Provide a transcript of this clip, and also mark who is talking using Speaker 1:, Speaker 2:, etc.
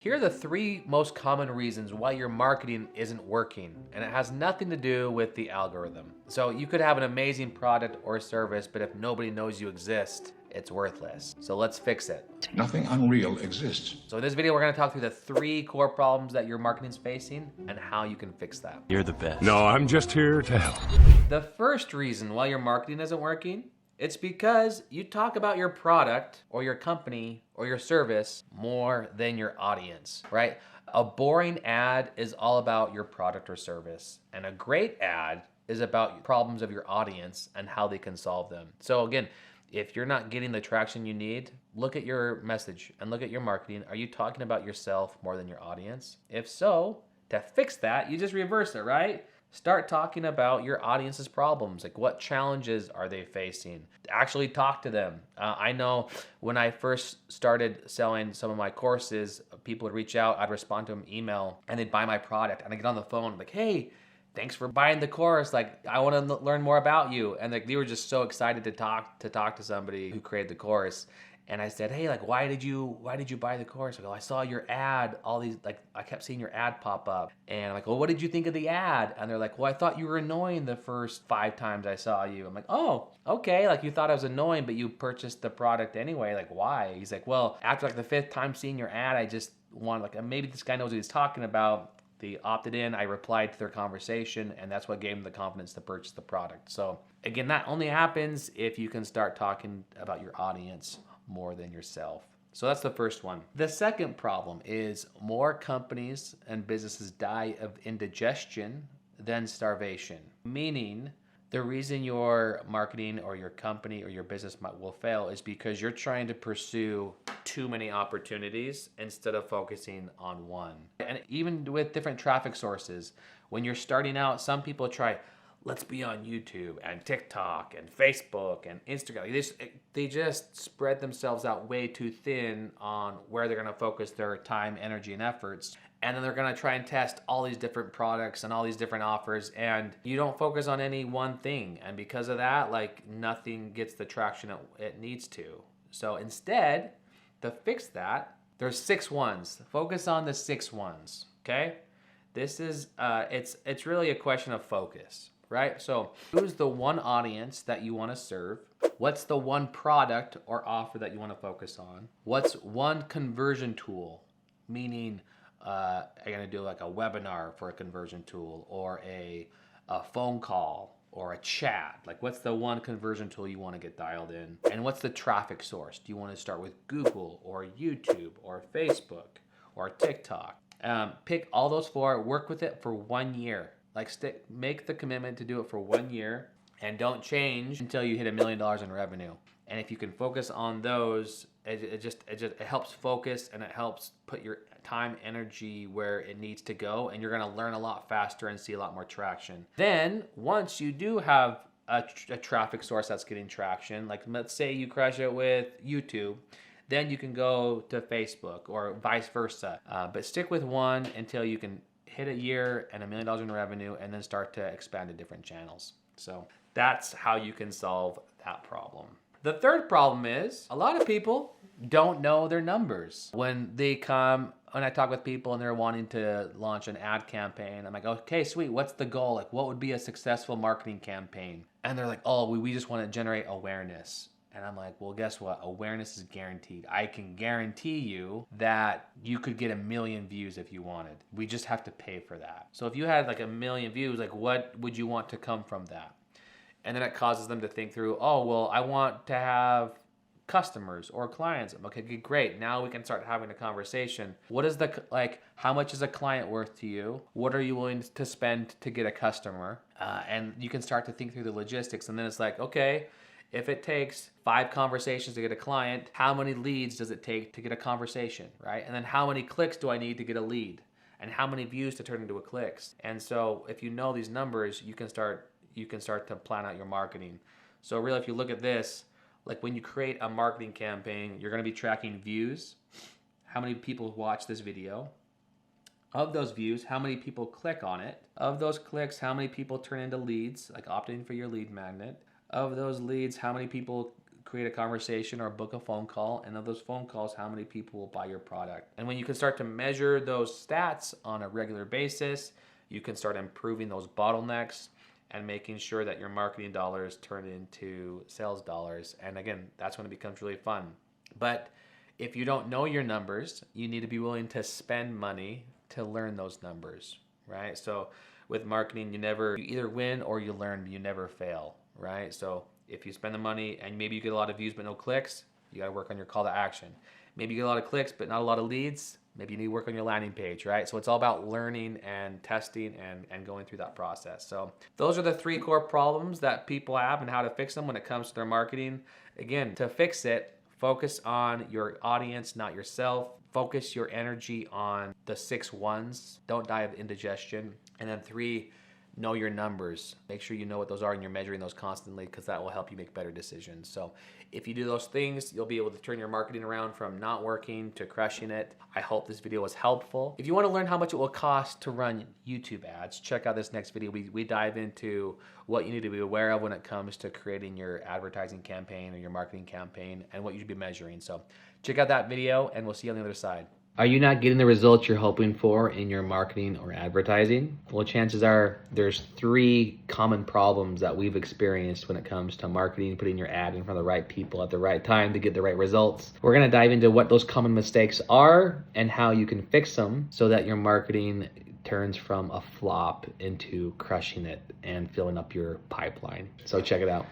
Speaker 1: Here are the 3 most common reasons why your marketing isn't working, and it has nothing to do with the algorithm. So you could have an amazing product or service, but if nobody knows you exist, it's worthless. So let's fix it.
Speaker 2: Nothing unreal exists.
Speaker 1: So in this video, we're gonna talk through the 3 core problems that your marketing's facing and how you can fix that.
Speaker 3: You're the best.
Speaker 4: No, I'm just here to help.
Speaker 1: The first reason why your marketing isn't working, it's because you talk about your product or your company or your service more than your audience, right? A boring ad is all about your product or service, and a great ad is about problems of your audience and how they can solve them. So again, if you're not getting the traction you need, look at your message and look at your marketing. Are you talking about yourself more than your audience? If so, to fix that, you just reverse it, right? Start talking about your audience's problems, like what challenges are they facing? Actually talk to them. I know when I first started selling some of my courses, people would reach out, I'd respond to them email, and they'd buy my product, and I get on the phone like, hey, thanks for buying the course. Like, I want to learn more about you. And like, they were just so excited to talk to somebody who created the course. And I said, hey, like, why did you buy the course? I go, I saw your ad, all these, like, I kept seeing your ad pop up. And I'm like, well, what did you think of the ad? And they're like, well, I thought you were annoying the first 5 times I saw you. I'm like, oh, okay. Like, you thought I was annoying, but you purchased the product anyway. Like, why? He's like, well, after like the 5th time seeing your ad, I just wanted, like, maybe this guy knows what he's talking about. They opted in, I replied to their conversation, and that's what gave them the confidence to purchase the product. So again, that only happens if you can start talking about your audience more than yourself. So that's the first one. The second problem is more companies and businesses die of indigestion than starvation, meaning the reason your marketing or your company or your business will fail is because you're trying to pursue too many opportunities instead of focusing on one. And even with different traffic sources, when you're starting out, some people try, let's be on YouTube and TikTok and Facebook and Instagram. They just spread themselves out way too thin on where they're gonna focus their time, energy, and efforts. And then they're gonna try and test all these different products and all these different offers, and you don't focus on any one thing. And because of that, like, nothing gets the traction it needs to. So instead, to fix that, there's 6 ones. Focus on the 6 ones, okay? This is, it's really a question of focus, right? So who's the one audience that you wanna serve? What's the one product or offer that you wanna focus on? What's one conversion tool? Meaning, I'm gonna do like a webinar for a conversion tool, or a phone call, or a chat. Like, what's the one conversion tool you wanna get dialed in? And what's the traffic source? Do you wanna start with Google, or YouTube, or Facebook, or TikTok? Pick all those 4, work with it for 1 year. Like, make the commitment to do it for 1 year, and don't change until you hit $1 million in revenue. And if you can focus on those, it helps focus, and it helps put your time, energy where it needs to go, and you're gonna learn a lot faster and see a lot more traction. Then, once you do have a traffic source that's getting traction, like let's say you crush it with YouTube, then you can go to Facebook, or vice versa. But stick with one until you can hit a year and $1 million in revenue, and then start to expand to different channels. So that's how you can solve that problem. The third problem is a lot of people don't know their numbers. When I talk with people and they're wanting to launch an ad campaign, I'm like, okay, sweet, what's the goal? Like, what would be a successful marketing campaign? And they're like, oh, we just want to generate awareness. And I'm like, well, guess what? Awareness is guaranteed. I can guarantee you that you could get 1 million views if you wanted. We just have to pay for that. So if you had like 1 million views, like, what would you want to come from that? And then it causes them to think through, oh, well, I want to have customers or clients. Okay, great. Now we can start having a conversation. What is how much is a client worth to you? What are you willing to spend to get a customer? And you can start to think through the logistics. And then it's like, okay, if it takes 5 conversations to get a client, how many leads does it take to get a conversation, right? And then how many clicks do I need to get a lead? And how many views to turn into a clicks? And so if you know these numbers, you can start to plan out your marketing. So really, if you look at this, like when you create a marketing campaign, you're gonna be tracking views, how many people watch this video. Of those views, how many people click on it. Of those clicks, how many people turn into leads, like opting for your lead magnet. Of those leads, how many people create a conversation or book a phone call, and of those phone calls, how many people will buy your product. And when you can start to measure those stats on a regular basis, you can start improving those bottlenecks and making sure that your marketing dollars turn into sales dollars. And again, that's when it becomes really fun. But if you don't know your numbers, you need to be willing to spend money to learn those numbers, right? So with marketing, you either win or you learn, you never fail, right? So if you spend the money and maybe you get a lot of views but no clicks, you got to work on your call to action. Maybe you get a lot of clicks but not a lot of leads, maybe you need to work on your landing page, right? So it's all about learning and testing and going through that process. So those are the 3 core problems that people have and how to fix them when it comes to their marketing. Again, to fix it, focus on your audience, not yourself. Focus your energy on the 6 ones. Don't die of indigestion. And then 3, know your numbers. Make sure you know what those are and you're measuring those constantly, because that will help you make better decisions. So if you do those things, you'll be able to turn your marketing around from not working to crushing it. I hope this video was helpful. If you want to learn how much it will cost to run YouTube ads, check out this next video. We dive into what you need to be aware of when it comes to creating your advertising campaign or your marketing campaign and what you should be measuring. So check out that video and we'll see you on the other side. Are you not getting the results you're hoping for in your marketing or advertising? Well, chances are there's 3 common problems that we've experienced when it comes to marketing, putting your ad in front of the right people at the right time to get the right results. We're going to dive into what those common mistakes are and how you can fix them so that your marketing turns from a flop into crushing it and filling up your pipeline. So check it out.